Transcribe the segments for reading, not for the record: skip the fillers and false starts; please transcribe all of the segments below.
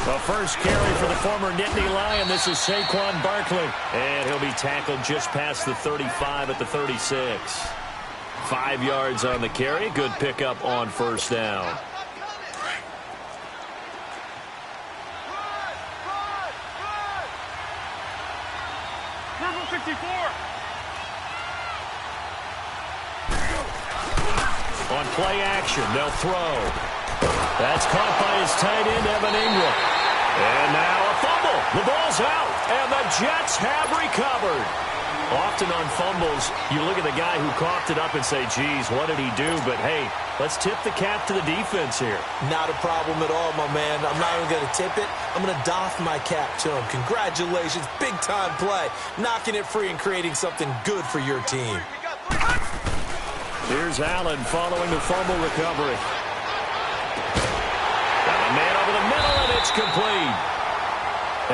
The first carry for the former Nittany Lion. This is Saquon Barkley. And he'll be tackled just past the 35 at the 36. 5 yards on the carry. Good pickup on first down. Purple 54. On play action, they'll throw. That's caught by his tight end, Evan Ingram. And now a fumble. The ball's out, and the Jets have recovered. Often on fumbles, you look at the guy who coughed it up and say, geez, what did he do? But, hey, let's tip the cap to the defense here. Not a problem at all, my man. I'm not even going to tip it. I'm going to doff my cap to him. Congratulations. Big-time play. Knocking it free and creating something good for your team. Here's Allen following the fumble recovery. Got a man over the middle, and it's complete.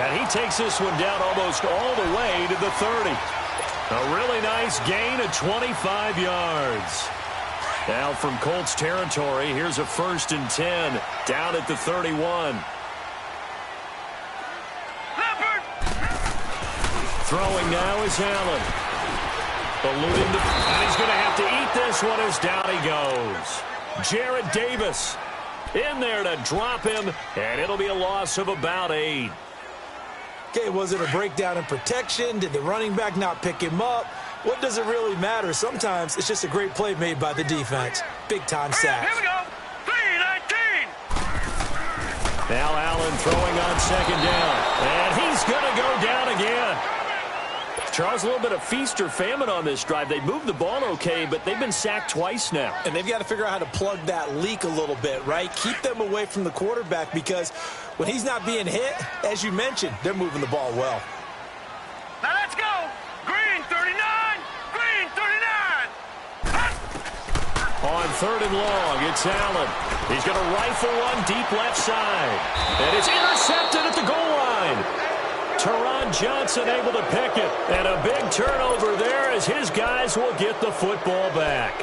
And he takes this one down almost all the way to the 30. A really nice gain of 25 yards. Now from Colts territory, here's a 1st and 10 down at the 31. Leopard. Throwing now is Allen. Alluding to, and he's going to have to eat this one as down he goes. Jared Davis in there to drop him, and it'll be a loss of about 8. Okay, was it a breakdown in protection? Did the running back not pick him up? What does it really matter? Sometimes it's just a great play made by the defense. Big-time sack. Here we go. 3-19. Now Allen throwing on 2nd down, and he's going to go down again. Charles, a little bit of feast or famine on this drive. They moved the ball okay, but they've been sacked twice now. And they've got to figure out how to plug that leak a little bit, right? Keep them away from the quarterback because when he's not being hit, as you mentioned, they're moving the ball well. Now let's go. Green 39. Green 39. On 3rd and long, it's Allen. He's going to rifle one deep left side. And it's intercepted at the goal line. Teron Johnson able to pick it. And a big turnover there as his guys will get the football back.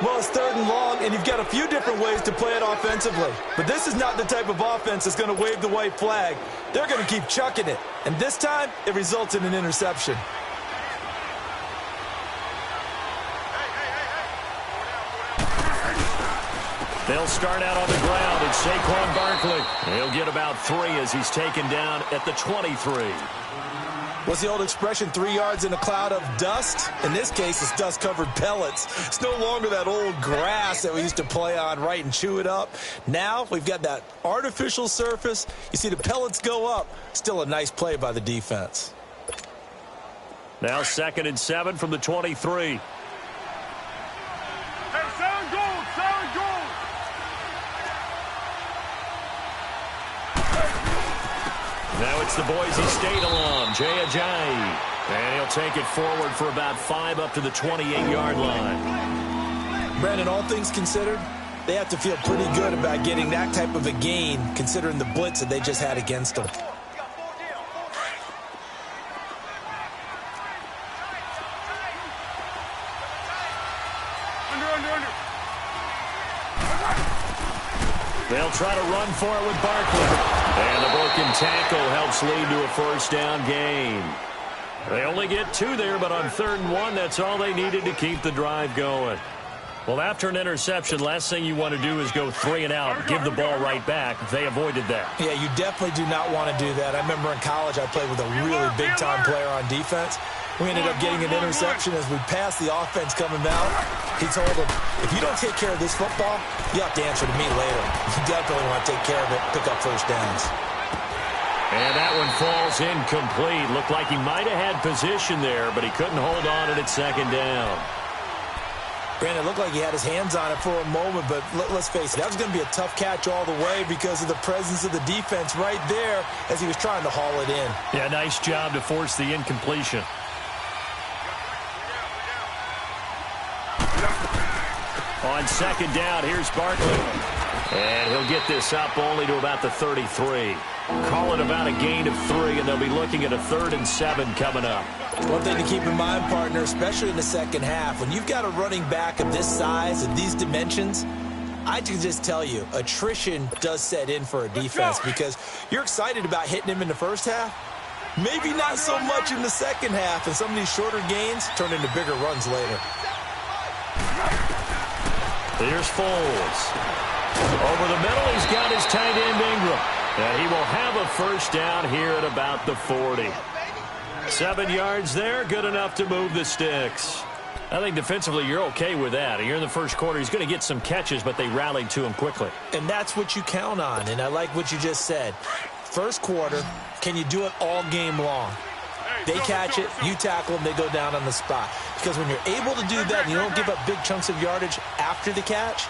Well, it's 3rd and long, and you've got a few different ways to play it offensively. But this is not the type of offense that's going to wave the white flag. They're going to keep chucking it. And this time, it results in an interception. They'll start out on the ground. It's Saquon Barkley. He'll get about 3 as he's taken down at the 23. What's the old expression, 3 yards in a cloud of dust? In this case, it's dust-covered pellets. It's no longer that old grass that we used to play on, right, and chew it up. Now we've got that artificial surface. You see the pellets go up. Still a nice play by the defense. Now 2nd and 7 from the 23. Hey, 7 goals. 7 goals. Now it's the Boise State alum, Jay Ajayi. And he'll take it forward for about 5 up to the 28-yard line. Brandon, all things considered, they have to feel pretty good about getting that type of a gain, considering the blitz that they just had against them. Under. They'll try to run for it with Barkley. And the broken tackle helps lead to a 1st down gain. They only get 2 there, but on 3rd and 1, that's all they needed to keep the drive going. Well, after an interception, last thing you want to do is go 3 and out, give the ball right back. They avoided that. Yeah, you definitely do not want to do that. I remember in college I played with a really big-time player on defense. We ended up getting an interception as we passed the offense coming out. He told him, if you don't take care of this football, you have to answer to me later. You definitely want to take care of it, pick up 1st downs. And that one falls incomplete. Looked like he might have had position there, but he couldn't hold on it at 2nd down. Brandon, it looked like he had his hands on it for a moment, but let's face it, that was going to be a tough catch all the way because of the presence of the defense right there as he was trying to haul it in. Yeah, nice job to force the incompletion. On 2nd down, here's Barkley. And he'll get this up only to about the 33. Call it about a gain of 3, and they'll be looking at a 3rd and 7 coming up. One thing to keep in mind, partner, especially in the second half, when you've got a running back of this size and these dimensions, I can just tell you, attrition does set in for a defense because you're excited about hitting him in the first half. Maybe not so much in the second half, and some of these shorter gains turn into bigger runs later. Here's Foles. Over the middle, he's got his tight end Ingram. And he will have a first down here at about the 40. 7 yards there, good enough to move the sticks. I think defensively you're okay with that. Here in the first quarter, he's going to get some catches, but they rallied to him quickly. And that's what you count on, and I like what you just said. First quarter, can you do it all game long? They catch it, you tackle them, they go down on the spot. Because when you're able to do that and you don't give up big chunks of yardage after the catch,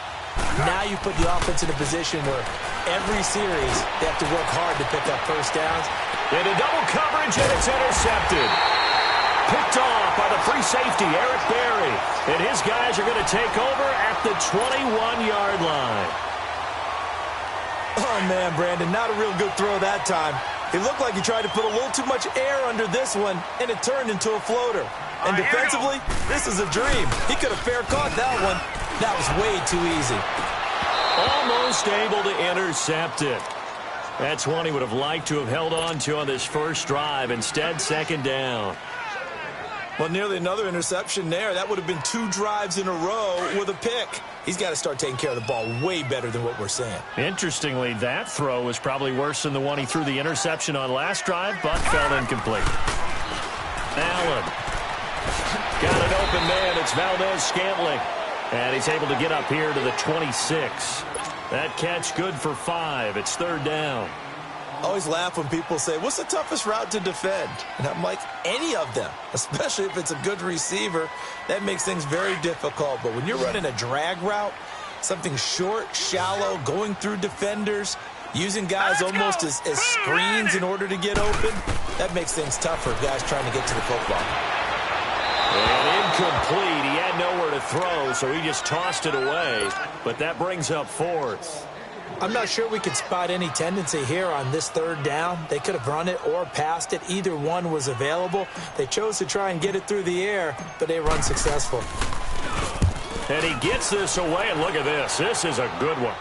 now you put the offense in a position where every series they have to work hard to pick up first downs. Into double coverage, and it's intercepted. Picked off by the free safety, Eric Berry. And his guys are going to take over at the 21-yard line. Oh, man, Brandon, not a real good throw that time. It looked like he tried to put a little too much air under this one, and it turned into a floater. And defensively, this is a dream. He could have fair caught that one. That was way too easy. Almost able to intercept it. That's one he would have liked to have held on to on this first drive. Instead, second down. Well, nearly another interception there. That would have been 2 drives in a row with a pick. He's got to start taking care of the ball way better than what we're saying. Interestingly, that throw was probably worse than the one he threw the interception on last drive, but fell incomplete. Allen. Got an open man. It's Valdez-Scantling. And he's able to get up here to the 26. That catch good for 5. It's third down. I always laugh when people say, what's the toughest route to defend? And I'm like, any of them, especially if it's a good receiver. That makes things very difficult. But when you're running a drag route, something short, shallow, going through defenders, using guys almost as screens in order to get open, that makes things tough for guys trying to get to the football. And incomplete. He had nowhere to throw, so he just tossed it away. But that brings up 4th. I'm not sure we could spot any tendency here on this third down. They could have run it or passed it. Either one was available. They chose to try and get it through the air, but they run successful. And he gets this away, and look at this. This is a good one.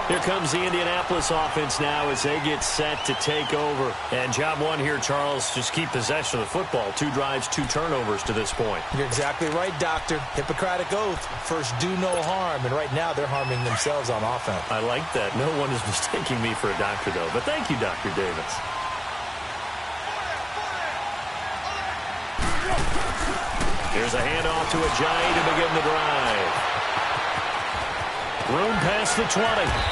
Here comes the Indianapolis offense now as they get set to take over. And job one here, Charles, just keep possession of the football. 2 drives, 2 turnovers to this point. You're exactly right, Doctor. Hippocratic oath. First, do no harm. And right now, they're harming themselves on offense. I like that. No one is mistaking me for a doctor, though. But thank you, Dr. Davis. Here's a handoff to Ajayi to begin the drive. Room past the 20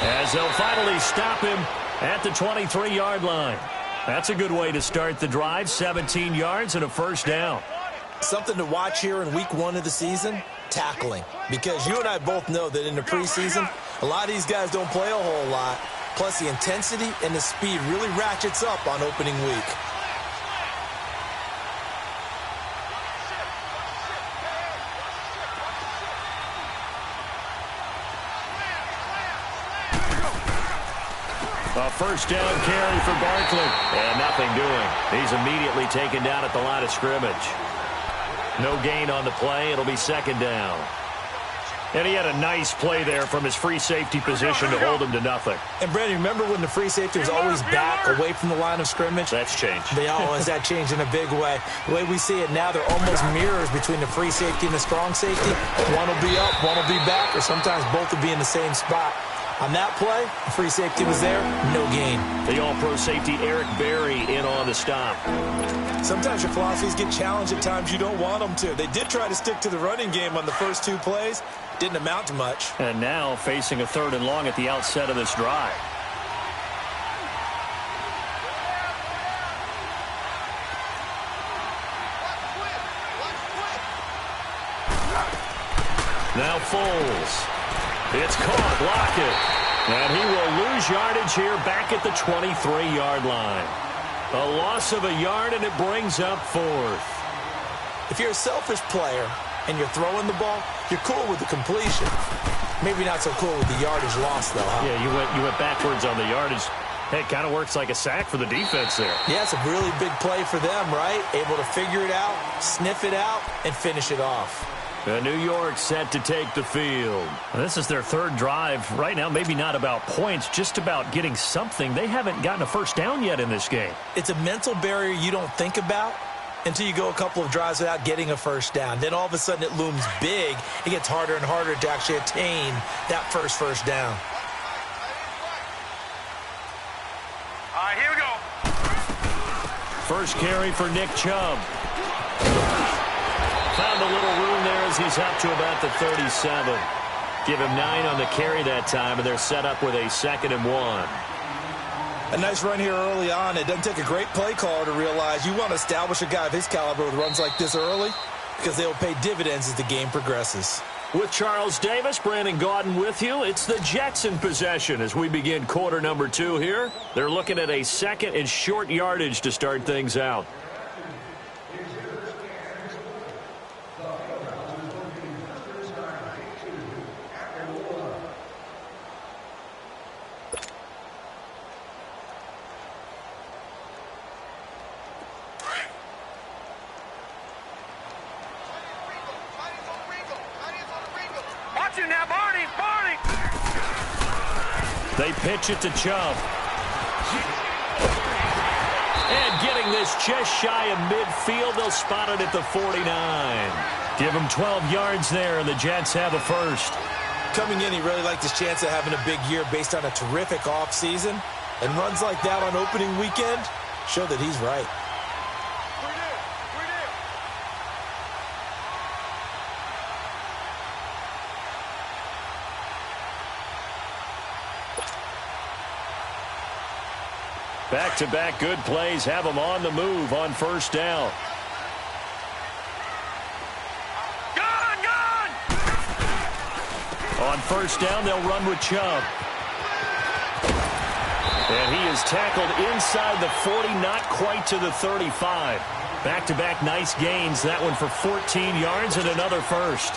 as they'll finally stop him at the 23-yard line. That's a good way to start the drive. 17 yards and a first down. Something to watch here in week 1 of the season, tackling. Because you and I both know that in the preseason, a lot of these guys don't play a whole lot. Plus, the intensity and the speed really ratchets up on opening week. A first down carry for Barkley. And nothing doing. He's immediately taken down at the line of scrimmage. No gain on the play. It'll be second down. And he had a nice play there from his free safety position to hold him to nothing. And, Brandon, remember when the free safety was always back away from the line of scrimmage? That's changed. They always that changed in a big way. The way we see it now, they're almost mirrors between the free safety and the strong safety. One will be up, one will be back, or sometimes both will be in the same spot. On that play, the free safety was there, no gain. The all-pro safety Eric Berry in on the stop. Sometimes your philosophies get challenged at times you don't want them to. They did try to stick to the running game on the first 2 plays. Didn't amount to much. And now facing a 3rd and long at the outset of this drive. Now Foles. It's caught, Lockett. And he will lose yardage here back at the 23-yard line. A loss of a yard, and it brings up 4th. If you're a selfish player and you're throwing the ball, you're cool with the completion. Maybe not so cool with the yardage loss, though, huh? Yeah, you went backwards on the yardage. It kind of works like a sack for the defense there. Yeah, it's a really big play for them, right? Able to figure it out, sniff it out, and finish it off. New York set to take the field. This is their third drive. Right now, maybe not about points, just about getting something. They haven't gotten a first down yet in this game. It's a mental barrier you don't think about until you go a couple of drives without getting a first down. Then all of a sudden it looms big. It gets harder and harder to actually attain that first down. All right, here we go. First carry for Nick Chubb. Found a little room there as he's up to about the 37. Give him 9 on the carry that time, and they're set up with a 2nd and 1. A nice run here early on. It doesn't take a great play caller to realize you want to establish a guy of his caliber with runs like this early because they will pay dividends as the game progresses. With Charles Davis, Brandon Gaudin with you. It's the Jets in possession as we begin quarter number 2 here. They're looking at a 2nd and short yardage to start things out. Now, Barney. They pitch it to Chubb. And getting this just shy of midfield, they'll spot it at the 49. Give him 12 yards there, and the Jets have a first. Coming in, he really liked his chance of having a big year based on a terrific offseason. And runs like that on opening weekend show that he's right. Back-to-back good plays have them on the move on first down. Gone! On first down, they'll run with Chubb. And he is tackled inside the 40, not quite to the 35. Back-to-back nice gains. That one for 14 yards and another first.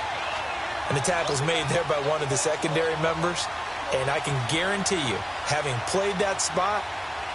And the tackle's made there by one of the secondary members. And I can guarantee you, having played that spot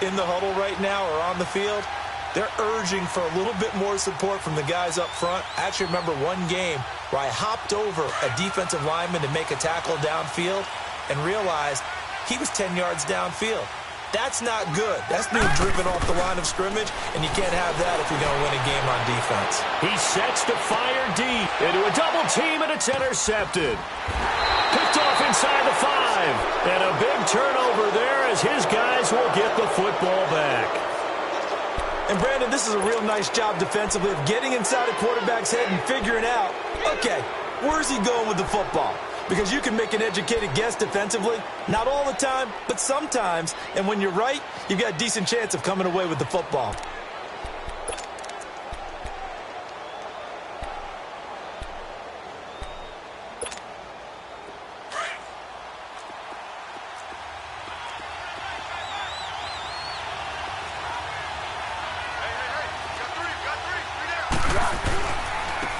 in the huddle right now or on the field, they're urging for a little bit more support from the guys up front. I actually remember one game where I hopped over a defensive lineman to make a tackle downfield and realized he was 10 yards downfield. That's not good. That's being driven off the line of scrimmage, and you can't have that if you're going to win a game on defense. He sets to fire deep into a double team, and it's intercepted. Picked off inside the 5. And a big turnover there as his guys will get the football back. And, Brandon, this is a real nice job defensively of getting inside a quarterback's head and figuring out, okay, where's he going with the football? Because you can make an educated guess defensively. Not all the time, but sometimes. And when you're right, you've got a decent chance of coming away with the football.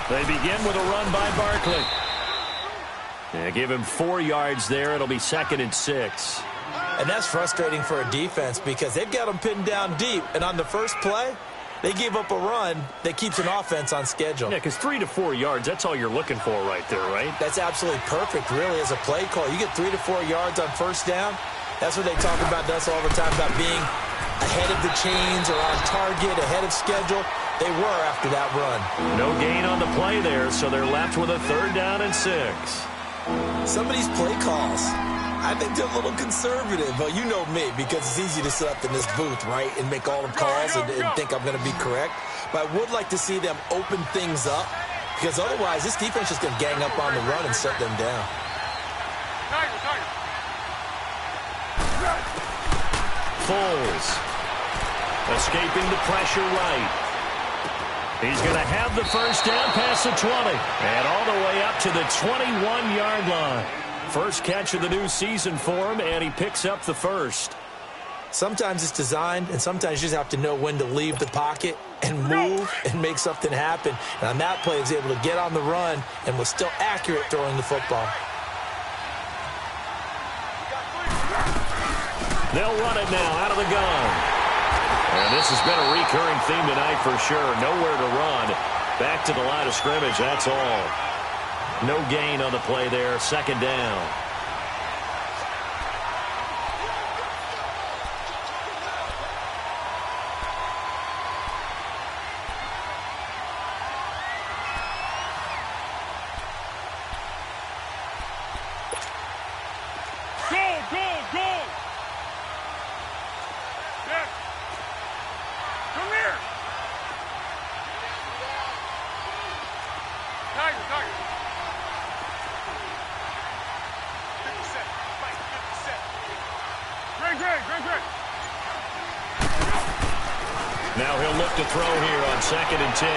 They begin with a run by Barkley. Yeah, give him 4 yards there. It'll be 2nd and 6. And that's frustrating for a defense because they've got them pinned down deep. And on the first play, they gave up a run that keeps an offense on schedule. Yeah, because 3 to 4 yards, that's all you're looking for right there, right? That's absolutely perfect, really, as a play call. You get 3 to 4 yards on first down. That's what they talk about to us all the time, about being ahead of the chains or on target, ahead of schedule. They were after that run. No gain on the play there, so they're left with a 3rd down and 6. Some of these play calls, I think they're a little conservative. But you know me, because it's easy to sit up in this booth, right, and make all the calls and think I'm going to be correct. But I would like to see them open things up, because otherwise this defense is going to gang up on the run and shut them down. Foles escaping the pressure right. He's going to have the first down past the 20 and all the way up to the 21-yard line. First catch of the new season for him, and he picks up the first. Sometimes it's designed, and sometimes you just have to know when to leave the pocket and move and make something happen. And on that play, he was able to get on the run and was still accurate throwing the football. They'll run it now out of the gun. And this has been a recurring theme tonight for sure. Nowhere to run. Back to the line of scrimmage, that's all. No gain on the play there. Second down. Now he'll look to throw here on 2nd and 10.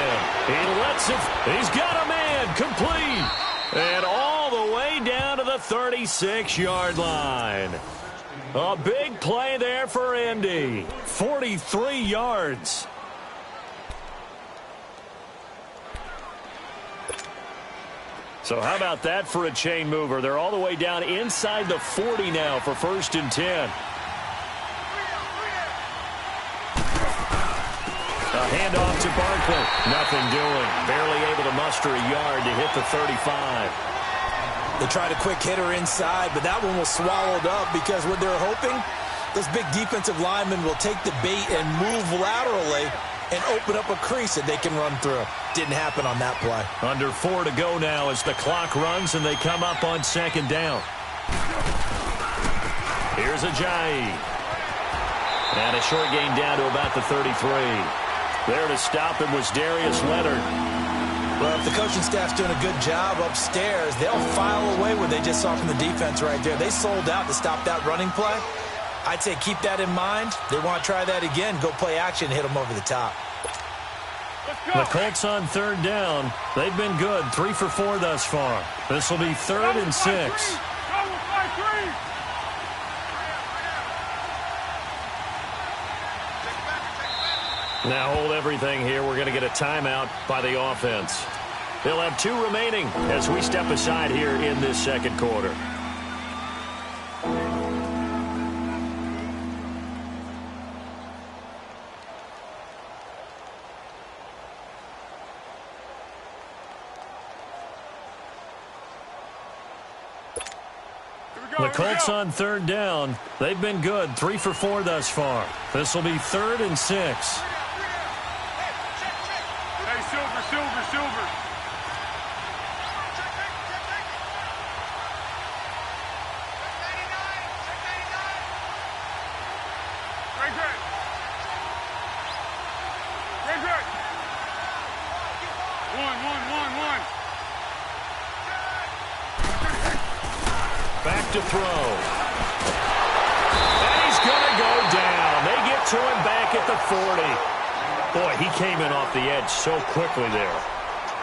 He lets it. He's got a man. Complete. And all the way down to the 36-yard line. A big play there for Indy. 43 yards. So how about that for a chain mover? They're all the way down inside the 40 now for 1st and 10. A handoff to Barkley. Nothing doing. Barely able to muster a yard to hit the 35. They tried a quick hitter inside, but that one was swallowed up because what they're hoping, those big defensive linemen will take the bait and move laterally and open up a crease that they can run through. Didn't happen on that play. Under 4 to go now as the clock runs and they come up on 2nd down. Here's Ajayi. And a short gain down to about the 33. There to stop him was Darius Leonard. Well, if the coaching staff's doing a good job upstairs, they'll file away what they just saw from the defense right there. They sold out to stop that running play. I'd say keep that in mind. They want to try that again. Go play action, hit them over the top. The Colts on 3rd down. They've been good. 3 for 4 thus far. This will be 3rd and 6. Now hold everything here. We're going to get a timeout by the offense. They'll have 2 remaining as we step aside here in this 2nd quarter. The Colts on 3rd down. They've been good. 3 for 4 thus far. This will be 3rd and 6. Hey, Silver. Great. One. Back to throw. And he's going to go down. They get to him back at the 40. Boy, he came in off the edge so quickly there.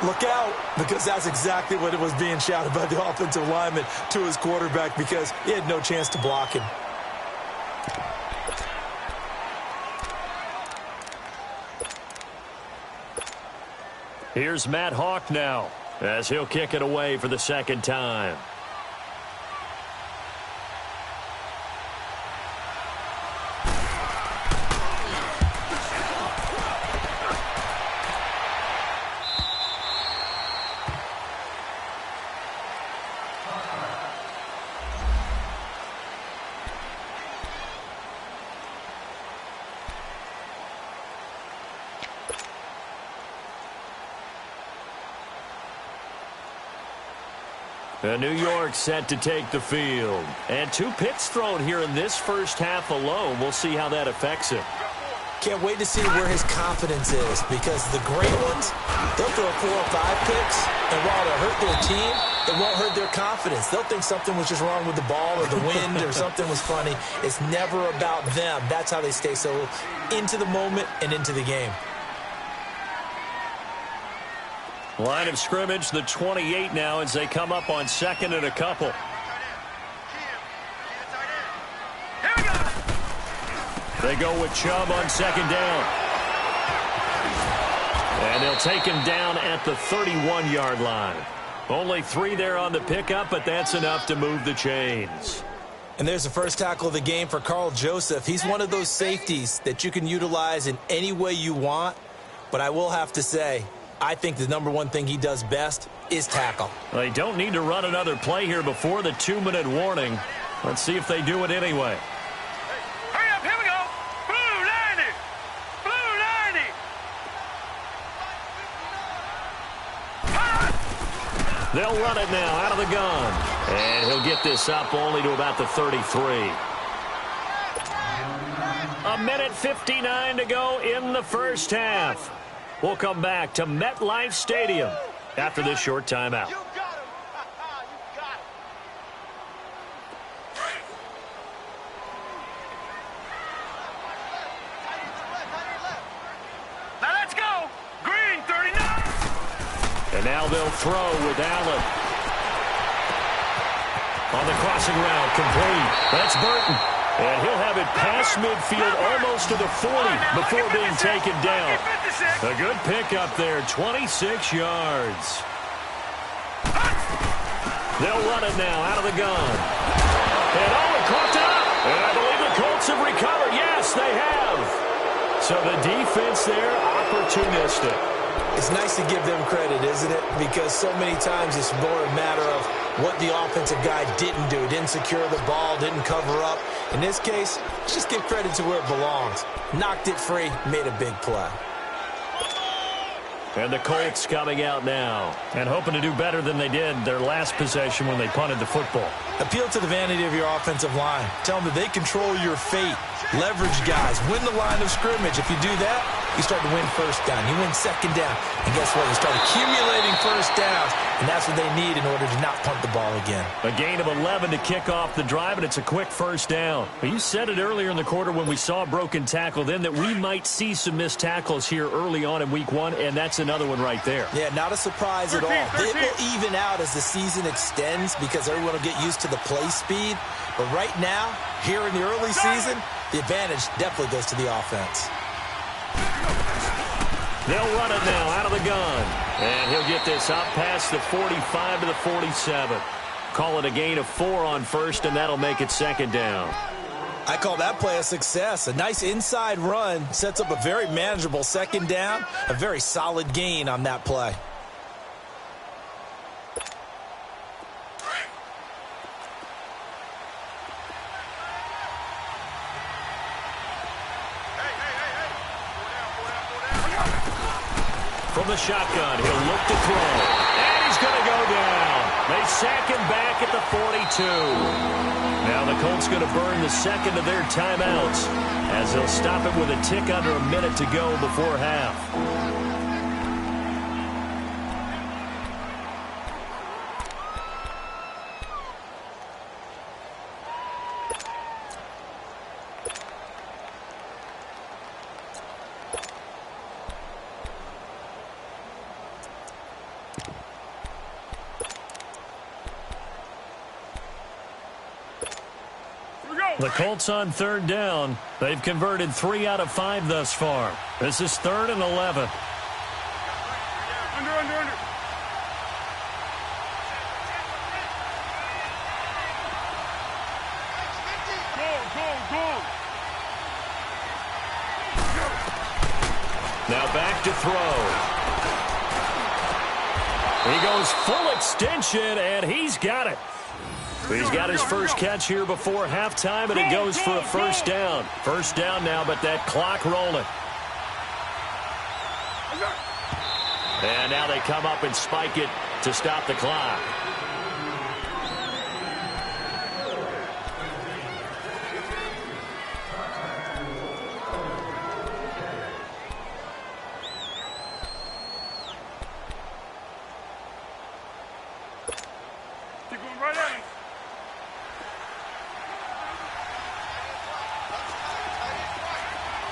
Look out, because that's exactly what it was being shouted by the offensive lineman to his quarterback because he had no chance to block him. Here's Matt Hawk now as he'll kick it away for the 2nd time. New York set to take the field. And 2 picks thrown here in this first half alone. We'll see how that affects him. Can't wait to see where his confidence is because the great ones, they'll throw 4 or 5 picks, and while it'll hurt their team, it won't hurt their confidence. They'll think something was just wrong with the ball or the wind or something was funny. It's never about them. That's how they stay so into the moment and into the game. Line of scrimmage, the 28 now as they come up on 2nd and a couple. They go with Chubb on 2nd down. And they'll take him down at the 31-yard line. Only 3 there on the pickup, but that's enough to move the chains. And there's the first tackle of the game for Carl Joseph. He's one of those safeties that you can utilize in any way you want. But I will have to say, I think the number one thing he does best is tackle. They don't need to run another play here before the 2-minute warning. Let's see if they do it anyway. Hurry up, here we go. Blue 90. Blue 90. They'll run it now out of the gun. And he'll get this up only to about the 33. 1:59 to go in the first half. We'll come back to MetLife Stadium after this short timeout. You got him. You got him. Now let's go. Green 39. And now they'll throw with Allen. On the crossing route, complete. That's Burton. And he'll have it past midfield almost to the 40 before being taken down. A good pickup there, 26 yards. They'll run it now out of the gun. And it caught up. And I believe the Colts have recovered. Yes, they have. So the defense there, opportunistic. It's nice to give them credit, isn't it? Because so many times it's more a matter of what the offensive guy didn't do. Didn't secure the ball, didn't cover up. In this case, just give credit to where it belongs. Knocked it free, made a big play. And the Colts coming out now and hoping to do better than they did their last possession when they punted the football. Appeal to the vanity of your offensive line. Tell them that they control your fate. Leverage guys. Win the line of scrimmage. If you do that, you start to win first down. You win second down. And guess what? You start accumulating first downs. And that's what they need in order to not punt the ball again. A gain of 11 to kick off the drive, and it's a quick first down. Well, you said it earlier in the quarter when we saw a broken tackle then that we might see some missed tackles here early on in week one, and that's another one right there. Yeah, not a surprise at all. It will even out as the season extends because everyone will get used to the play speed. But right now, here in the early season, the advantage definitely goes to the offense. They'll run it now out of the gun. And he'll get this up past the 45 to the 47. Call it a gain of 4 on first, and that'll make it second down. I call that play a success. A nice inside run sets up a very manageable second down. A very solid gain on that play. From the shotgun, he'll look to throw. And he's going to go down. They sack him back at the 42. Now the Colts going to burn the second of their timeouts as they'll stop it with a tick under a minute to go before half. The Colts on third down. They've converted 3 out of 5 thus far. This is 3rd and 11. Under. Go. Now back to throw. He goes full extension, and he's got it. He's got his first catch here before halftime, and it goes for a first down. First down now, but that clock rolling. And now they come up and spike it to stop the clock. Keep going right at him.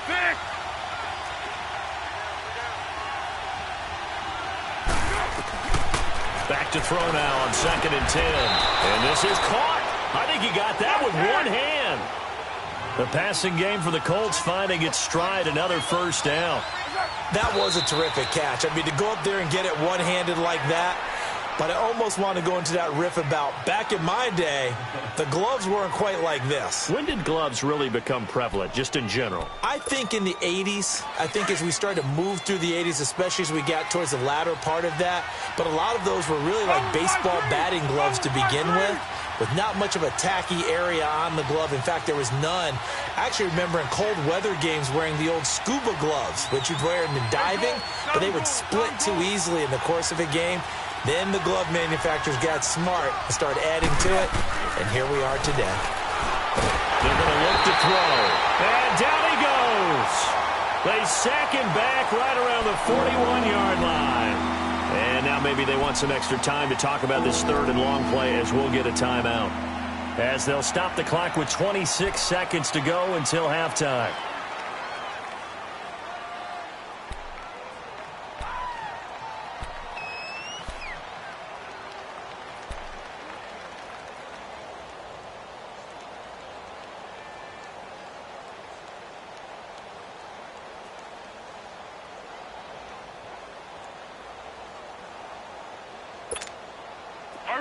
Big. Back to throw now on 2nd and 10. And this is caught. I think he got that with one hand. The passing game for the Colts finding its stride, another first down. That was a terrific catch. I mean, to go up there and get it one-handed like that, But I almost want to go into that riff about back in my day, the gloves weren't quite like this. When did gloves really become prevalent, just in general? I think in the 80s. I think as we started to move through the 80s, especially as we got towards the latter part of that. But a lot of those were really like baseball batting gloves to begin with not much of a tacky area on the glove. In fact, there was none. I actually remember in cold weather games wearing the old scuba gloves, which you'd wear in diving, but they would split too easily in the course of a game. Then the glove manufacturers got smart and started adding to it, and here we are today. They're going to look to throw, and down he goes. They sack him back right around the 41-yard line. And now maybe they want some extra time to talk about this third and long play as we'll get a timeout. As they'll stop the clock with 26 seconds to go until halftime.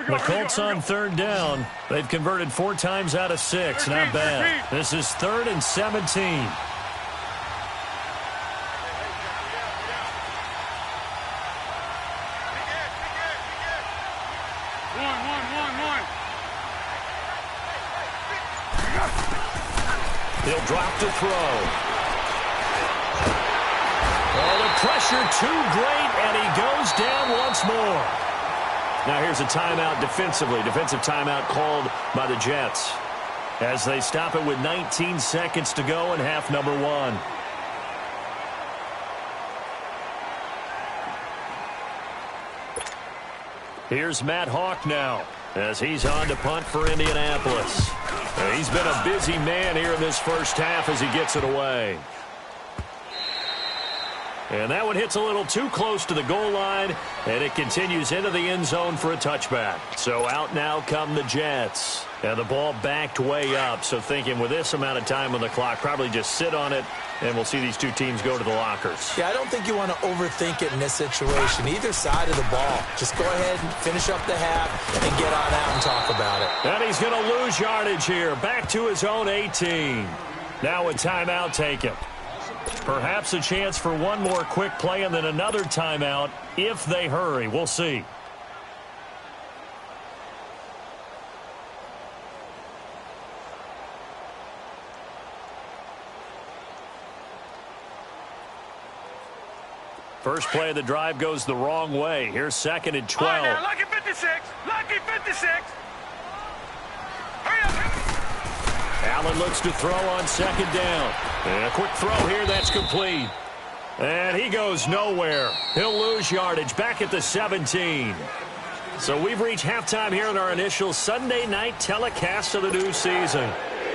The Colts on third down. They've converted 4 times out of 6. Not bad. This is 3rd and 17. He'll drop to throw. Oh, the pressure too great, and he goes down once more. Now here's a timeout defensively. Defensive timeout called by the Jets as they stop it with 19 seconds to go in half number 1. Here's Matt Hawk now as he's on to punt for Indianapolis. And he's been a busy man here in this first half as he gets it away. And that one hits a little too close to the goal line, and it continues into the end zone for a touchback. So out now come the Jets. And the ball backed way up, so thinking with this amount of time on the clock, probably just sit on it, and we'll see these two teams go to the lockers. Yeah, I don't think you want to overthink it in this situation. Either side of the ball. Just go ahead and finish up the half and get on out and talk about it. And he's going to lose yardage here. Back to his own 18. Now a timeout taken. Perhaps a chance for one more quick play and then another timeout if they hurry. We'll see. First play of the drive goes the wrong way. Here's 2nd and 12. All right, now, lucky 56. Lucky 56. Hurry up. Allen looks to throw on 2nd down. And a quick throw here, that's complete. And he goes nowhere. He'll lose yardage back at the 17. So we've reached halftime here in our initial Sunday night telecast of the new season.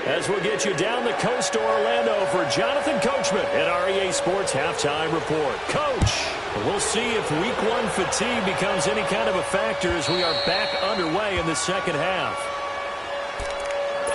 As we'll get you down the coast to Orlando for Jonathan Coachman at our EA Sports Halftime Report. Coach, we'll see if Week 1 fatigue becomes any kind of a factor as we are back underway in the second half.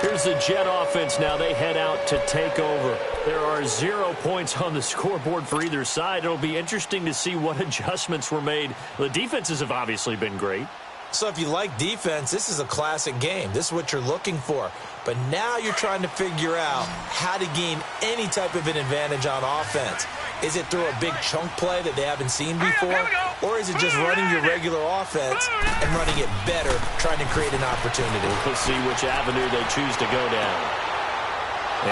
Here's the Jet offense now. They head out to take over. There are 0 points on the scoreboard for either side. It'll be interesting to see what adjustments were made. The defenses have obviously been great. So if you like defense, this is a classic game. This is what you're looking for. But now you're trying to figure out how to gain any type of an advantage on offense. Is it through a big chunk play that they haven't seen before? Or is it just running your regular offense and running it better, trying to create an opportunity? We'll see which avenue they choose to go down.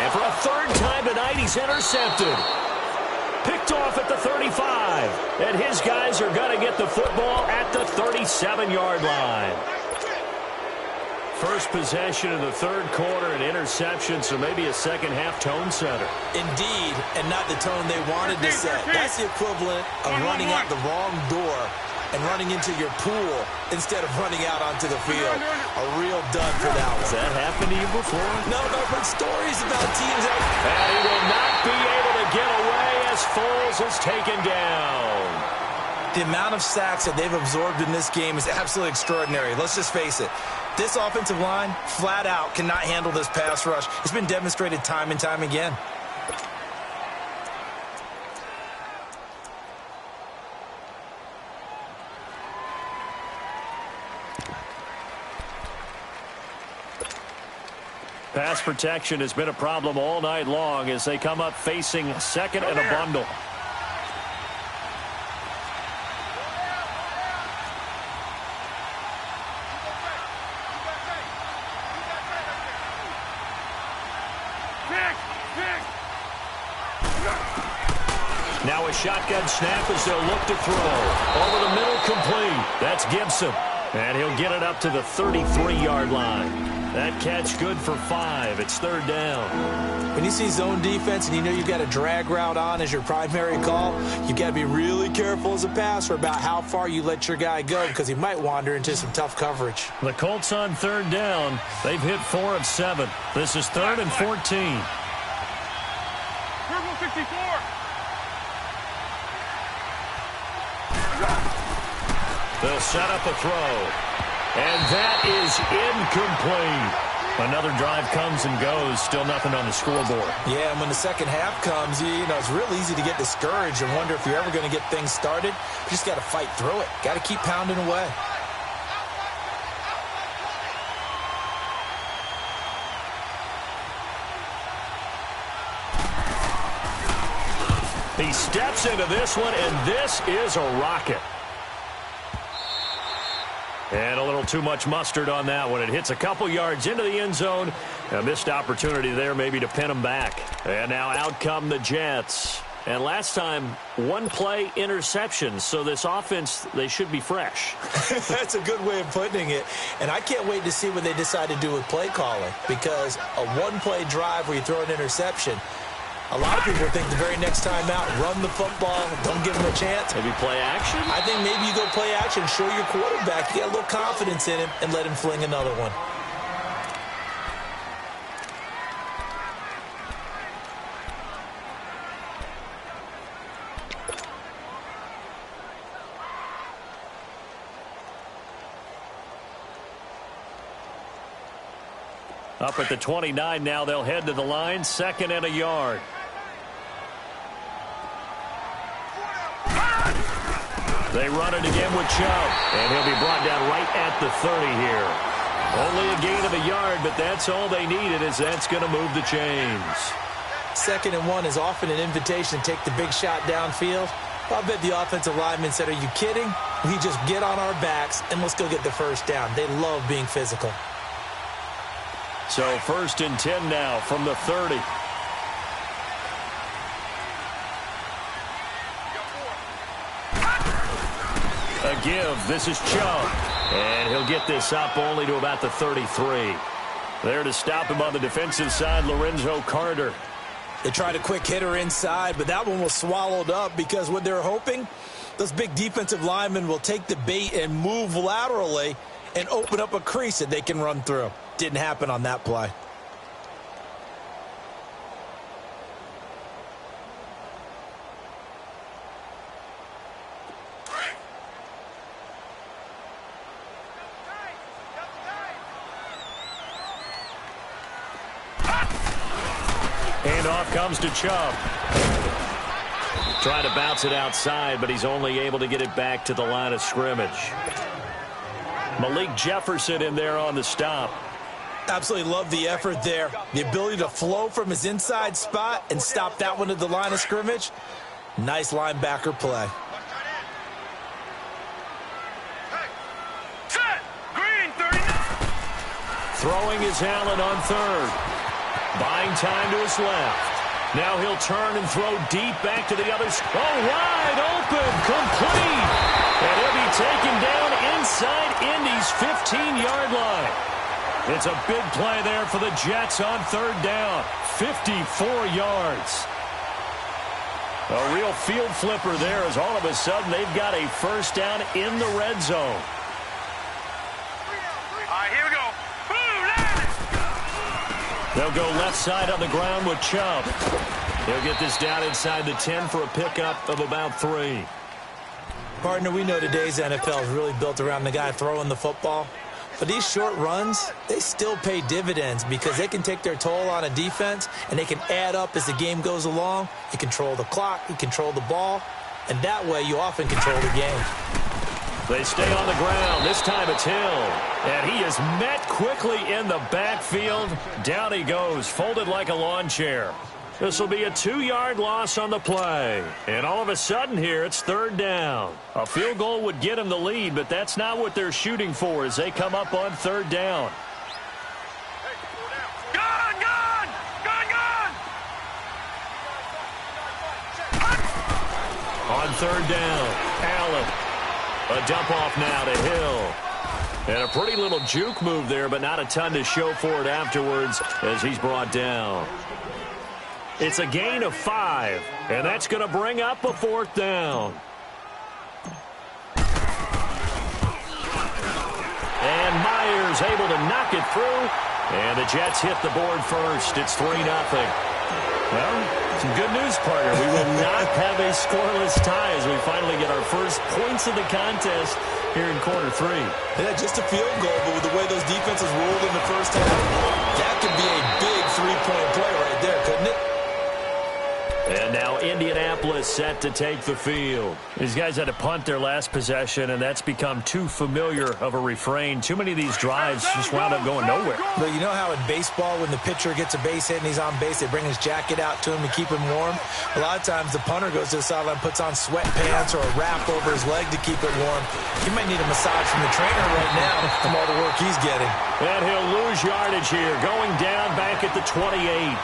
And for a 3rd time tonight, he's intercepted. Picked off at the 35. And his guys are going to get the football at the 37-yard line. First possession of the 3rd quarter, an interception, so maybe a second-half tone setter. Indeed, and not the tone they wanted to set. That's the equivalent of running out the wrong door and running into your pool instead of running out onto the field. A real dud for that one. Has that happened to you before? No, but stories about teams out. And he will not be able to get away as Foles is taken down. The amount of sacks that they've absorbed in this game is absolutely extraordinary. Let's just face it. This offensive line, flat out, cannot handle this pass rush. It's been demonstrated time and time again. Pass protection has been a problem all night long as they come up facing second and a bundle. Now a shotgun snap as they'll look to throw. Over the middle, complete. That's Gibson. And he'll get it up to the 33-yard line. That catch good for 5. It's third down. When you see zone defense and you know you've got a drag route on as your primary call, you've got to be really careful as a passer about how far you let your guy go because he might wander into some tough coverage. The Colts on third down. They've hit 4 of 7. This is 3rd and 14. Purple 64. They'll set up a throw. And that is incomplete. Another drive comes and goes. Still nothing on the scoreboard. Yeah, and when the second half comes, you know, it's real easy to get discouraged and wonder if you're ever going to get things started. You just got to fight through it. Got to keep pounding away. He steps into this one, and this is a rocket. And a little too much mustard on that one. It hits a couple yards into the end zone. A missed opportunity there maybe to pin them back. And now out come the Jets. And last time, one-play interception. So this offense, they should be fresh. That's a good way of putting it. And I can't wait to see what they decide to do with play calling. Because a one-play drive where you throw an interception, a lot of people think the very next time out, run the football, don't give them a chance. Maybe play action? I think maybe you go play action, show your quarterback, you got a little confidence in him, and let him fling another one. Up at the 29 now, they'll head to the line, 2nd and a yard. They run it again with Chubb, and he'll be brought down right at the 30 here. Only a gain of a yard, but that's all they needed, as that's going to move the chains. 2nd and 1 is often an invitation to take the big shot downfield. I bet the offensive lineman said, are you kidding? We just get on our backs, and let's go get the first down. They love being physical. So 1st and 10 now from the 30. A give. This is Chubb. And he'll get this up only to about the 33. There to stop him on the defensive side, Lorenzo Carter. They tried a quick hitter inside, but that one was swallowed up because what they're hoping, those big defensive linemen will take the bait and move laterally and open up a crease that they can run through. Didn't happen on that play. Handoff comes to Chubb. Trying to bounce it outside, but he's only able to get it back to the line of scrimmage. Malik Jefferson in there on the stop. Absolutely love the effort there. The ability to flow from his inside spot and stop that one at the line of scrimmage. Nice linebacker play. Set. Green 39. Throwing is Allen on 3rd. Buying time to his left. Now he'll turn and throw deep back to the other. Oh, wide open. Complete. And he'll be taken down inside Indy's 15-yard line. It's a big play there for the Jets on 3rd down. 54 yards. A real field flipper there as all of a sudden they've got a first down in the red zone. All right, here we go. Boom, land it. They'll go left side on the ground with Chubb. He'll get this down inside the 10 for a pickup of about 3. Partner, we know today's NFL is really built around the guy throwing the football. But these short runs, they still pay dividends because they can take their toll on a defense and they can add up as the game goes along. You control the clock, you control the ball, and that way you often control the game. They stay on the ground. This time it's Hill. And he is met quickly in the backfield. Down he goes, folded like a lawn chair. This will be a 2-yard loss on the play. And all of a sudden here, it's third down. A field goal would get him the lead, but that's not what they're shooting for as they come up on third down. Gone, gone! Gone, gone! On third down, Allen. A dump off now to Hill. And a pretty little juke move there, but not a ton to show for it afterwards as he's brought down. It's a gain of 5, and that's going to bring up a fourth down. And Myers able to knock it through, and the Jets hit the board first. It's 3-0. Well, some good news, partner. We will not have a scoreless tie as we finally get our first points of the contest here in quarter 3. Yeah, just a field goal, but with the way those defenses rolled in the first half, that could be a big 3-point play right there, couldn't it? And now Indianapolis set to take the field. These guys had to punt their last possession, and that's become too familiar of a refrain. Too many of these drives just wound up going nowhere. But you know how in baseball, when the pitcher gets a base hit and he's on base, they bring his jacket out to him to keep him warm? A lot of times the punter goes to the sideline, puts on sweatpants or a wrap over his leg to keep it warm. He might need a massage from the trainer right now from all the work he's getting. And he'll lose yardage here, going down back at the 28.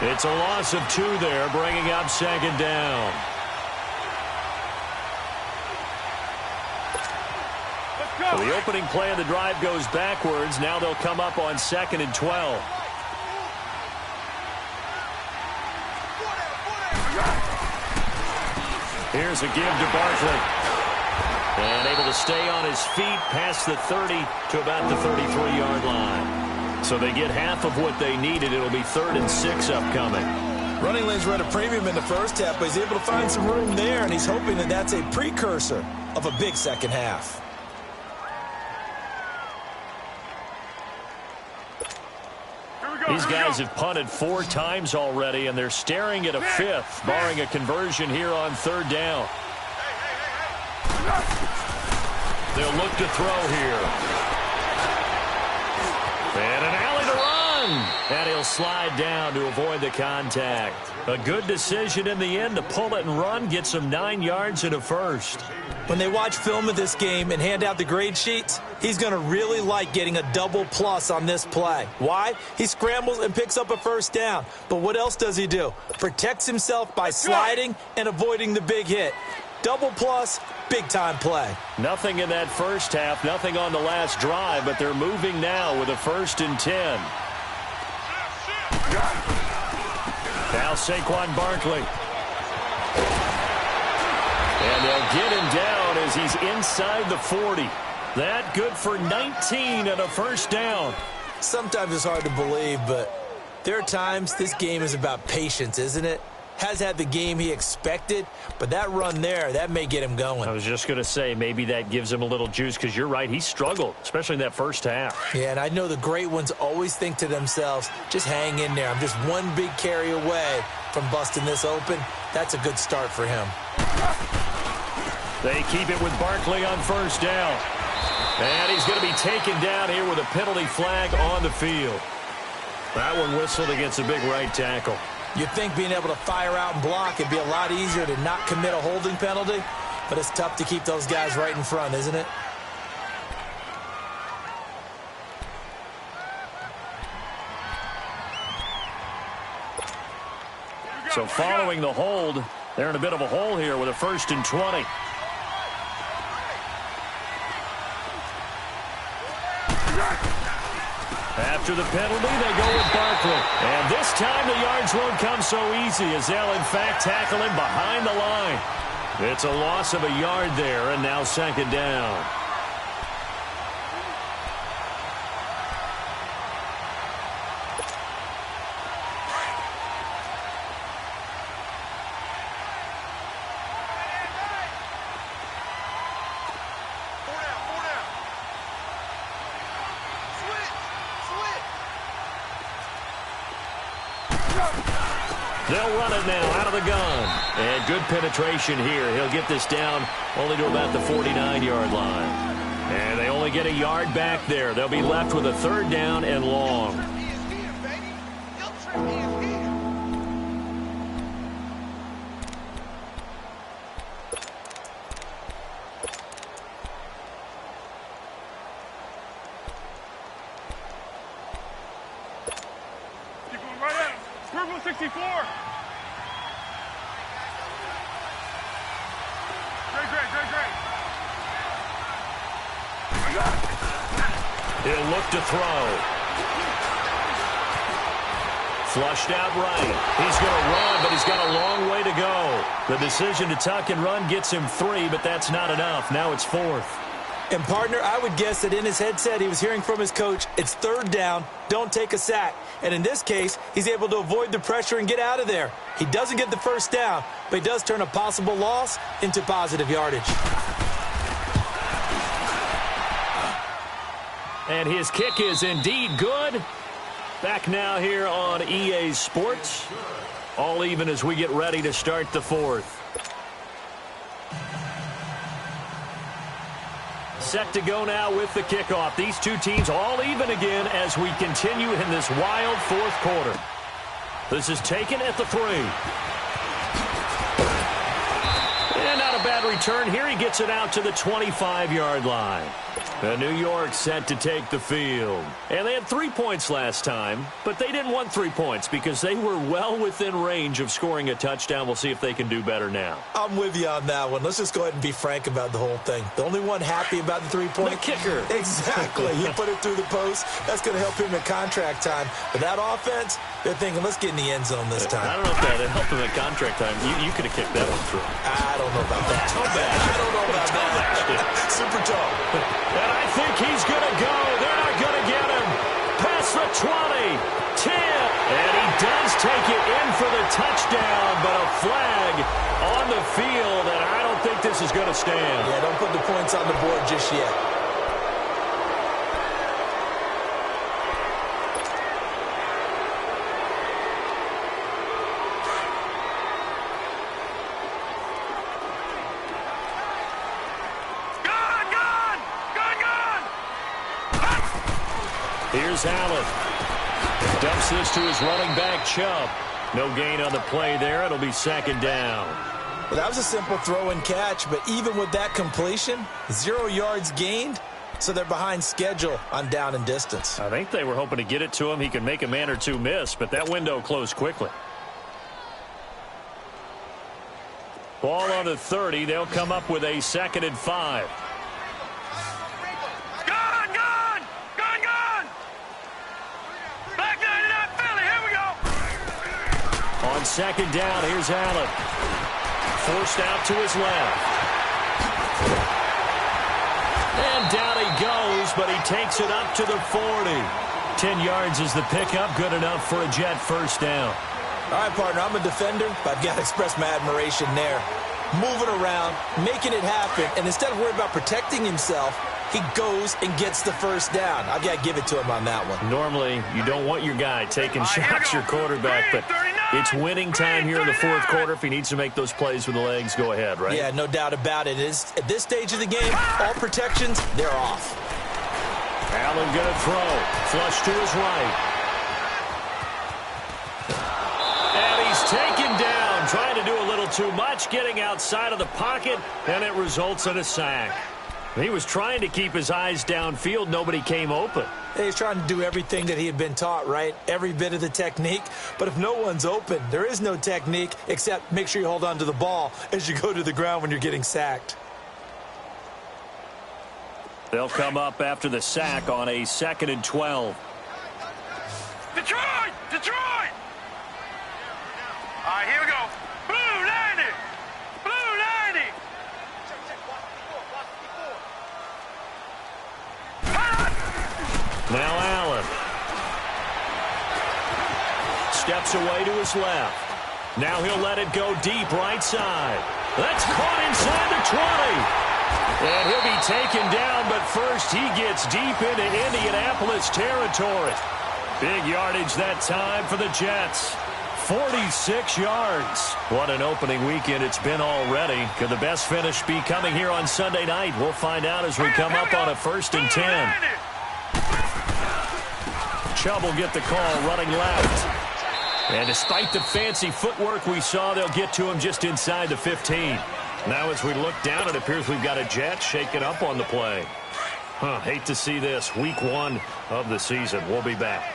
It's a loss of 2 there, bringing up second down. So the opening play of the drive goes backwards. Now they'll come up on 2nd and 12. Here's a give to Barkley. And able to stay on his feet past the 30 to about the 33-yard line. So they get half of what they needed. It'll be 3rd and 6 upcoming. Running lanes were at a premium in the first half, but he's able to find some room there, and he's hoping that that's a precursor of a big second half. These guys have punted 4 times already, and they're staring at a 5th, barring a conversion here on 3rd down. They'll look to throw here. And an alley to run. And he'll slide down to avoid the contact. A good decision in the end to pull it and run, get some 9 yards and a first. When they watch film of this game and hand out the grade sheets, he's going to really like getting a double plus on this play. Why? He scrambles and picks up a first down. But what else does he do? Protects himself by sliding and avoiding the big hit. Double plus, big-time play. Nothing in that first half, nothing on the last drive, but they're moving now with a 1st and 10. Now Saquon Barkley. And they'll get him down as he's inside the 40. That good for 19 and a first down. Sometimes it's hard to believe, but there are times this game is about patience, isn't it? Has had the game he expected, but that run there, that may get him going. I was just going to say, maybe that gives him a little juice, because you're right, he struggled, especially in that first half. Yeah, and I know the great ones always think to themselves, just hang in there. I'm just one big carry away from busting this open. That's a good start for him. They keep it with Barkley on first down. And he's going to be taken down here with a penalty flag on the field. That one whistled against a big right tackle. You'd think being able to fire out and block it'd be a lot easier to not commit a holding penalty, but it's tough to keep those guys right in front, isn't it? So following the hold, they're in a bit of a hole here with a 1st and 20. After the penalty, they go with Barkley. And this time the yards won't come so easy as they'll, in fact, tackle him behind the line. It's a loss of a yard there, and now 2nd down. They'll run it now out of the gun. And good penetration here. He'll get this down only to about the 49-yard line. And they only get a yard back there. They'll be left with a third down and long. Keep going right at him. Purple 64. Great. He'll look to throw. Flushed out right. He's going to run, but he's got a long way to go. The decision to tuck and run gets him 3, but that's not enough. Now it's 4th. And, partner, I would guess that in his headset he was hearing from his coach, it's 3rd down, don't take a sack. And in this case, he's able to avoid the pressure and get out of there. He doesn't get the first down, but he does turn a possible loss into positive yardage. And his kick is indeed good. Back now here on EA Sports. All even as we get ready to start the 4th. Set to go now with the kickoff. These two teams all even again as we continue in this wild 4th quarter. This is taken at the 3. And not a bad return here. He gets it out to the 25-yard line. And New York set to take the field. And they had 3 points last time, but they didn't want 3 points because they were well within range of scoring a touchdown. We'll see if they can do better now. I'm with you on that one. Let's just go ahead and be frank about the whole thing. The only one happy about the 3-point. The kicker. Exactly. He put it through the post. That's going to help him in contract time. But that offense, they're thinking, let's get in the end zone this time. I don't know if that helped him at contract time. You could have kicked that one through. I don't know about that. I don't know about that. Super tall. And I think he's going to go. They're not going to get him. Past the 20, 10. And he does take it in for the touchdown, but a flag on the field, and I don't think this is going to stand. Yeah, don't put the points on the board just yet. Here's Allen. Dumps this to his running back, Chubb. No gain on the play there. It'll be 2nd down. Well, that was a simple throw and catch, but even with that completion, 0 yards gained, so they're behind schedule on down and distance. I think they were hoping to get it to him. He could make a man or two miss, but that window closed quickly. Ball on the 30. They'll come up with a 2nd and 5. On 2nd down, here's Allen. Forced out to his left. And down he goes, but he takes it up to the 40. 10 yards is the pickup, good enough for a Jet first down. All right, partner, I'm a defender, but I've got to express my admiration there. Moving around, making it happen, and instead of worrying about protecting himself, he goes and gets the first down. I've got to give it to him on that one. Normally, you don't want your guy taking shots your quarterback, but it's winning time here in the 4th quarter. If he needs to make those plays with the legs, go ahead, right? Yeah, no doubt about it. At this stage of the game, all protections, they're off. Allen going to throw. Flush to his right. And he's taken down, trying to do a little too much, getting outside of the pocket, and it results in a sack. He was trying to keep his eyes downfield. Nobody came open. He's trying to do everything that he had been taught, right? Every bit of the technique. But if no one's open, there is no technique except make sure you hold on to the ball as you go to the ground when you're getting sacked. They'll come up after the sack on a 2nd and 12. Detroit! Detroit! All right, here we go. Blue 90! Blue 90! Now Allen. Steps away to his left. Now he'll let it go deep right side. That's caught inside the 20. And he'll be taken down, but first he gets deep into Indianapolis territory. Big yardage that time for the Jets. 46 yards. What an opening weekend it's been already. Could the best finish be coming here on Sunday night? We'll find out as we come up on a 1st and 10. Chubb will get the call running left. And despite the fancy footwork we saw, they'll get to him just inside the 15. Now as we look down, it appears we've got a jet shaking up on the play. Hate to see this. Week 1 of the season. We'll be back.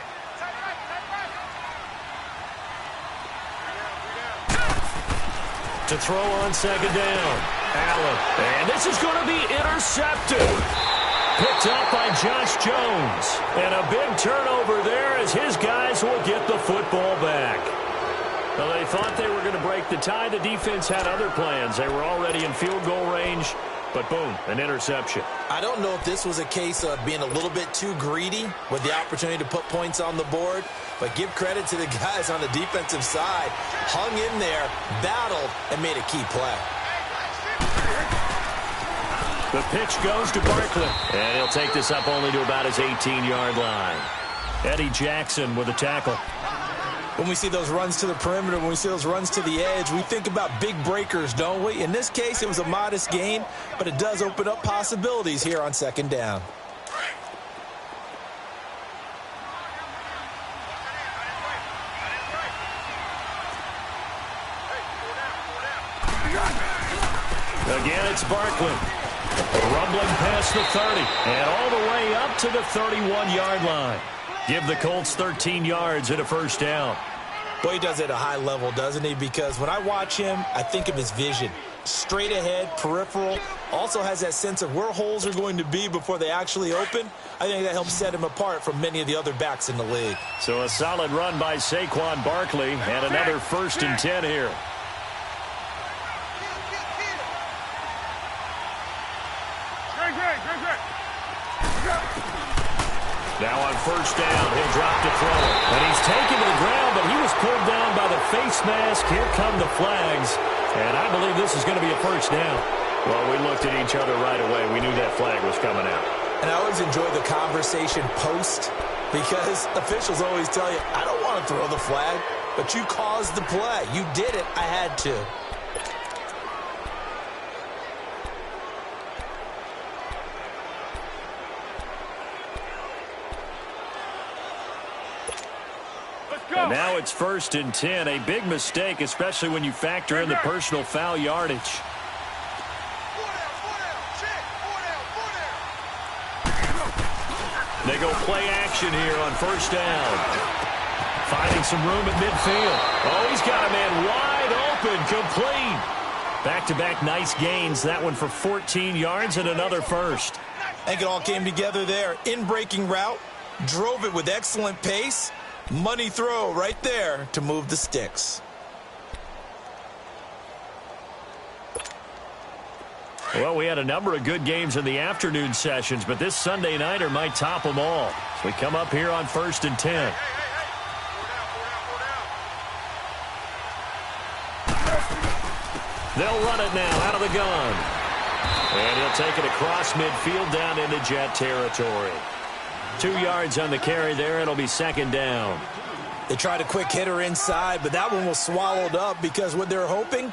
To throw on 2nd down. Allen. And this is going to be intercepted. Picked up by Josh Jones. And a big turnover there as his guys will get the football back. Well, they thought they were going to break the tie. The defense had other plans. They were already in field goal range. But boom, an interception. I don't know if this was a case of being a little bit too greedy with the opportunity to put points on the board. But give credit to the guys on the defensive side. Hung in there, battled, and made a key play. The pitch goes to Barkley. And he'll take this up only to about his 18-yard line. Eddie Jackson with a tackle. When we see those runs to the perimeter, when we see those runs to the edge, we think about big breakers, don't we? In this case, it was a modest gain, but it does open up possibilities here on 2nd down. Again, it's Barkley. Rumbling past the 30 and all the way up to the 31-yard line. Give the Colts 13 yards and a 1st down. Boy, he does it at a high level, doesn't he? Because when I watch him, I think of his vision. Straight ahead, peripheral. Also has that sense of where holes are going to be before they actually open. I think that helps set him apart from many of the other backs in the league. So a solid run by Saquon Barkley and another 1st and 10 here. Now on 1st down, he'll drop to throw. And he's taken to the ground, but he was pulled down by the face mask. Here come the flags. And I believe this is going to be a 1st down. Well, we looked at each other right away. We knew that flag was coming out. And I always enjoy the conversation post because officials always tell you, I don't want to throw the flag, but you caused the play. You did it. I had to. And now it's 1st and 10. A big mistake, especially when you factor in the personal foul yardage. They go play action here on 1st down. Finding some room at midfield. Oh, he's got a man wide open, complete. Back-to-back nice gains. That one for 14 yards and another 1st. I think it all came together there. In-breaking route. Drove it with excellent pace. Money throw right there to move the sticks. Well, we had a number of good games in the afternoon sessions, but this Sunday nighter might top them all. So we come up here on 1st and 10. They'll run it now out of the gun. And he'll take it across midfield down into Jet territory. 2 yards on the carry there. It'll be 2nd down. They tried a quick hitter inside, but that one was swallowed up because what they're hoping,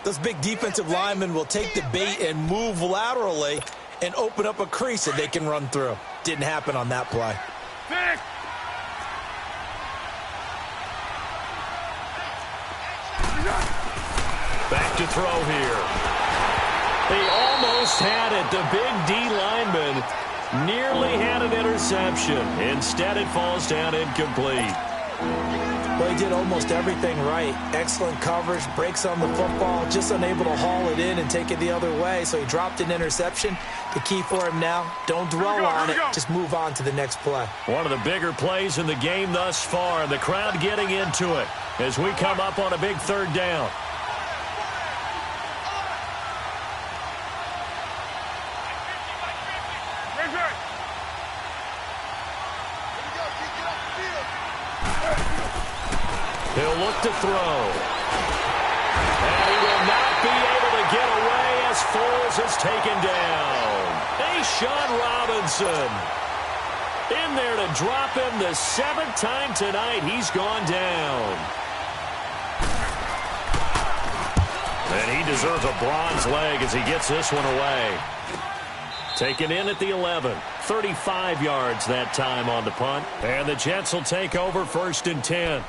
those big defensive linemen will take the bait and move laterally and open up a crease that they can run through. Didn't happen on that play. Back to throw here. They almost had it. The big D lineman nearly had an interception. Instead, it falls down incomplete. Well, he did almost everything right. Excellent coverage, breaks on the football, just unable to haul it in and take it the other way. So he dropped an interception. The key for him now, don't dwell on it. Just move on to the next play. One of the bigger plays in the game thus far. The crowd getting into it as we come up on a big 3rd down. He'll look to throw. And he will not be able to get away as Foles is taken down. Sean Robinson in there to drop him the 7th time tonight. He's gone down. And he deserves a bronze leg as he gets this one away. Taken in at the 11. 35 yards that time on the punt. And the Jets will take over 1st and 10.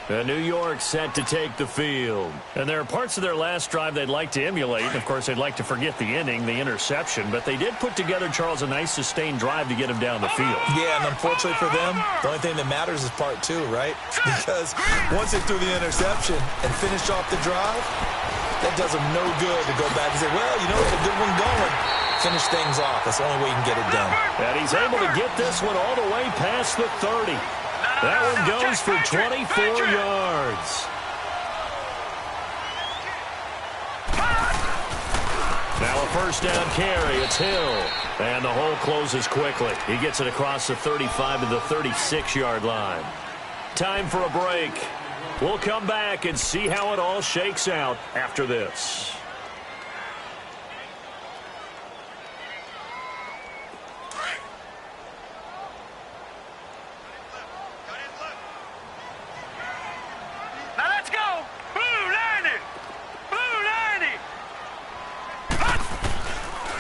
And New York set to take the field. And there are parts of their last drive they'd like to emulate. And, of course, they'd like to forget the ending, the interception. But they did put together, Charles, a nice sustained drive to get him down the field. Yeah, and unfortunately for them, the only thing that matters is part 2, right? Because once they threw the interception and finished off the drive, that does them no good to go back and say, well, you know, it's a good one going. Finish things off. That's the only way you can get it done. And he's able to get this one all the way past the 30. That one goes for 24 yards. Now a 1st down carry. It's Hill. And the hole closes quickly. He gets it across the 35 to the 36-yard line. Time for a break. We'll come back and see how it all shakes out after this.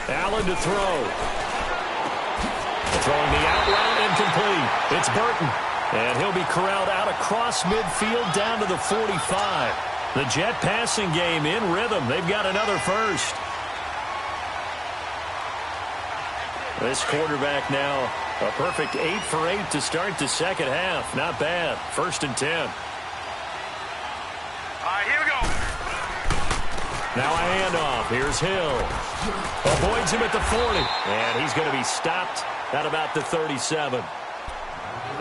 Allen to throw. Throwing the out route incomplete. It's Burton. And he'll be corralled out across midfield down to the 45. The Jet passing game in rhythm. They've got another first. This quarterback now a perfect 8 for 8 to start the second half. Not bad. 1st and 10. All right, here we go. Now a handoff. Here's Hill. Avoids him at the 40. And he's going to be stopped at about the 37.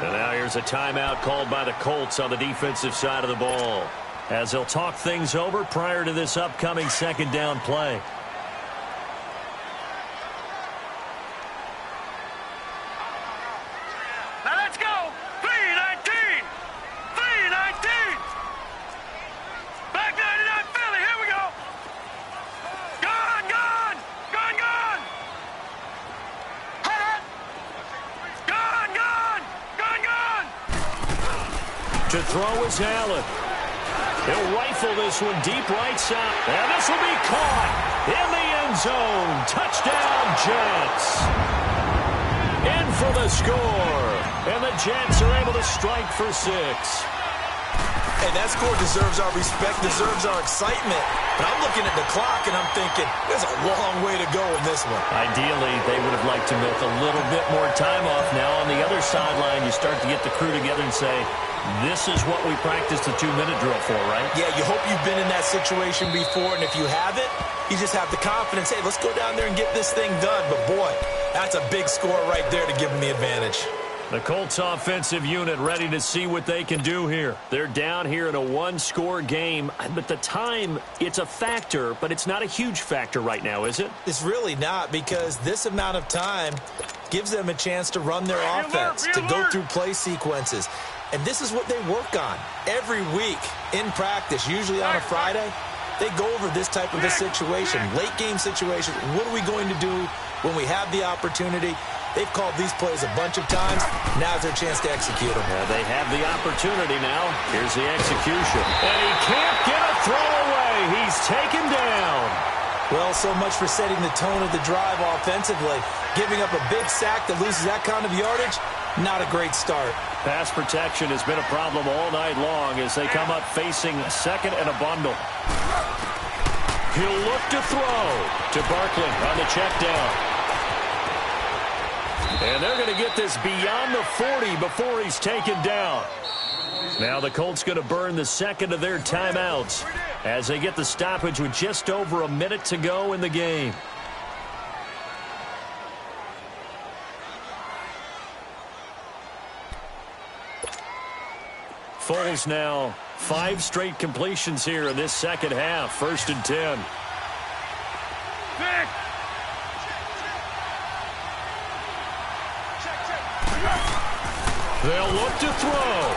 And now here's a timeout called by the Colts on the defensive side of the ball, as they'll talk things over prior to this upcoming 2nd down play. Now let's go. 3-19. 3-19. Back 99 Philly. Here we go. Gone, gone. Gone, gone. Gone, gone. Gone, gone. To throw is Allen. He'll rifle this one deep right side. And this will be caught in the end zone. Touchdown, Jets. In for the score. And the Jets are able to strike for 6. And that score deserves our respect, deserves our excitement. But I'm looking at the clock, and I'm thinking, there's a long way to go in this one. Ideally, they would have liked to milk a little bit more time off. Now, on the other sideline, you start to get the crew together and say, this is what we practiced the 2-minute drill for, right? Yeah, you hope you've been in that situation before, and if you haven't, you just have the confidence, hey, let's go down there and get this thing done. But, boy, that's a big score right there to give them the advantage. The Colts offensive unit ready to see what they can do here. They're down here in a 1-score game, but the time, it's a factor, but it's not a huge factor right now, is it? It's really not, because this amount of time gives them a chance to run their offense, to go through play sequences. And this is what they work on every week in practice, usually on a Friday. They go over this type of a situation, late game situation. What are we going to do when we have the opportunity? They've called these plays a bunch of times. Now's their chance to execute them. They have the opportunity now. Here's the execution. And he can't get a throw away. He's taken down. Well, so much for setting the tone of the drive offensively. Giving up a big sack that loses that kind of yardage, not a great start. Pass protection has been a problem all night long as they come up facing 2nd and a bundle. He'll look to throw to Barkley on the check down. And they're going to get this beyond the 40 before he's taken down. Now the Colts going to burn the 2nd of their timeouts as they get the stoppage with just over a minute to go in the game. Foles now 5 straight completions here in this second half. 1st and 10. They'll look to throw.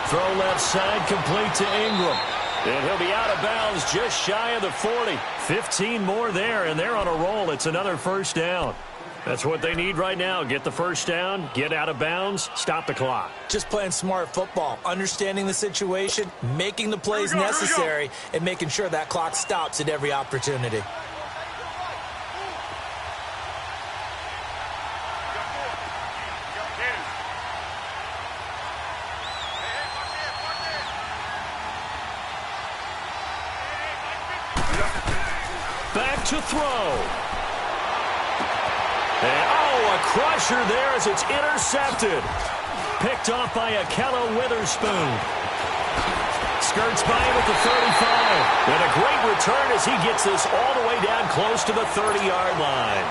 Throw left side, complete to Ingram. And he'll be out of bounds just shy of the 40. 15 more there, and they're on a roll. It's another 1st down. That's what they need right now. Get the first down, get out of bounds, stop the clock. Just playing smart football, understanding the situation, making the plays necessary, and making sure that clock stops at every opportunity. Back to throw. And, a crusher there as it's intercepted. Picked off by Akello Witherspoon. Skirts by him at the 35. And a great return as he gets this all the way down close to the 30-yard line.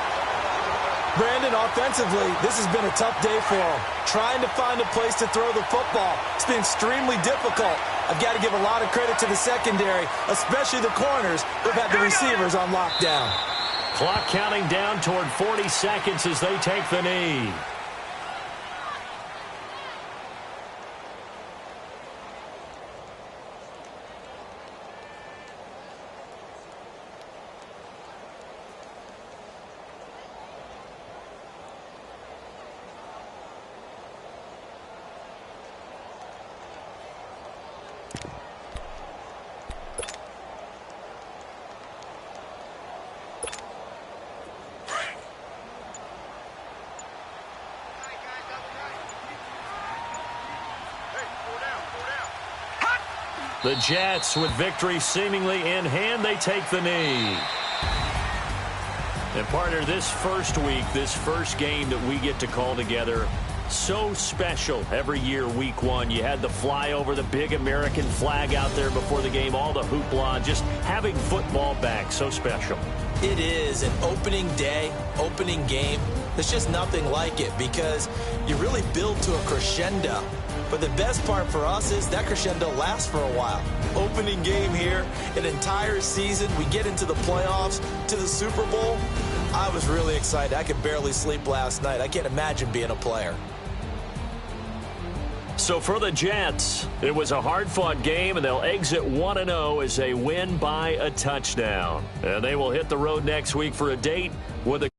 Brandon, offensively, this has been a tough day for him. Trying to find a place to throw the football. It's been extremely difficult. I've got to give a lot of credit to the secondary, especially the corners who've had the receivers on lockdown. Clock counting down toward 40 seconds as they take the knee. The Jets, with victory seemingly in hand, they take the knee. And, partner, this first week, this first game that we get to call together, so special every year, week one. You had the flyover, the big American flag out there before the game, all the hoopla, just having football back, so special. It is an opening day, opening game. There's just nothing like it because you really build to a crescendo. But the best part for us is that crescendo lasts for a while. Opening game here, an entire season. We get into the playoffs, to the Super Bowl. I was really excited. I could barely sleep last night. I can't imagine being a player. So for the Jets, it was a hard-fought game, and they'll exit 1-0 as they win by a touchdown. And they will hit the road next week for a date with a